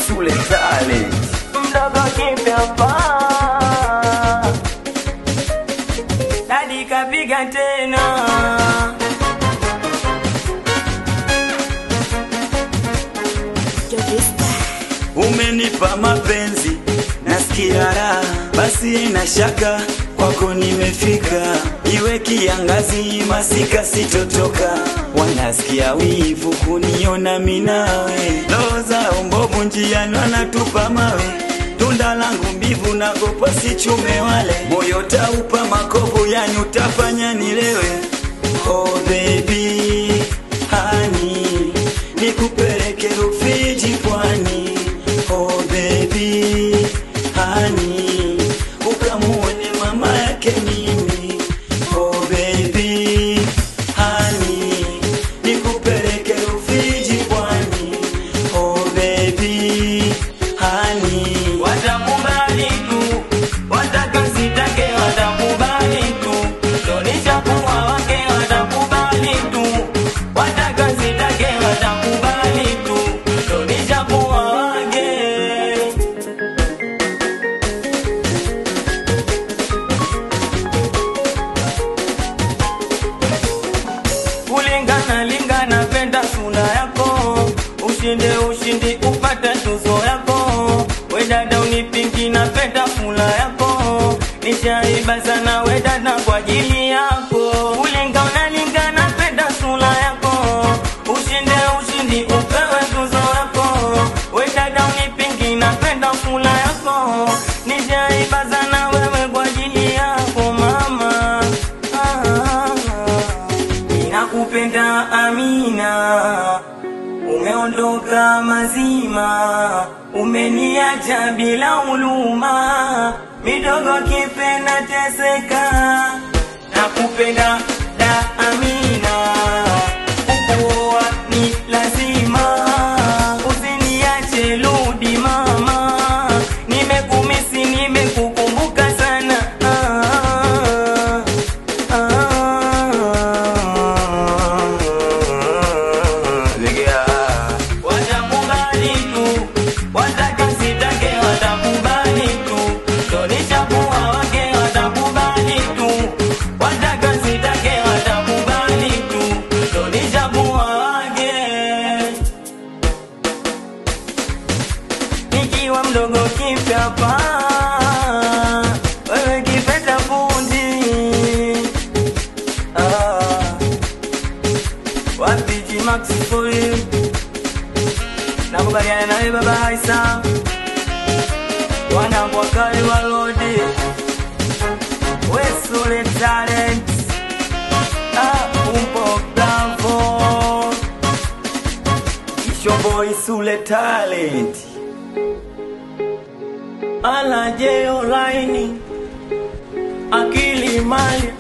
Sule Talent mdogo kipya pa Daddy kapiga tena Umenipa mapenzi nasikia raha basi ina shaka kwako nimefika iwe kiangazi masika sitotoka wanasikia wivu kuniona mimi nawe loza umbovu njiani wanatupa mawe tunda langu mbivu nagopa sichume wale moyo taupa makovu yani utafanya nilewe oh baby honey nikupeleke Rufiji pwani oh baby honey ukamuone mama yake mimi oh baby honey nikupeleke Rufiji pwani oh baby honey watakubali tu watakazitake watakubali tu tonisha kuwa wake watakubali tu watakazitake watakubali tu tonisha kuwa wake kulingana lingana penda sura yako ushindi upate tuzo yako we dada unipingi na penda fula yako nishaiba sana we dada kwa ajili yako kulingana lingana penda sura yako ushindi upewe tuzo yako we dada unipingi na penda fula yako nishaiba sana wewe kwa ajili yako mama Ninakupenda Amina umeondoka mazima umeniacha bila huluma midogo kipenda teseka nakupenda da Amina ukuoa ni lazima usiniache rudi mama nimekumisi nimekukumbuka sana watakubali tu watakazitake watakubali tu tonisha kuwa wake watakubali tu watakazitake watakubali tu tonisha kuwa wake nikiwa mdogo kipya pa wewe kipeta fundi wapiji maxi for you nakubaliana nawe baba Isa wanangu wakali walodi we Sule Talent umpo bravo Boy Sule Talent ala je online akili mali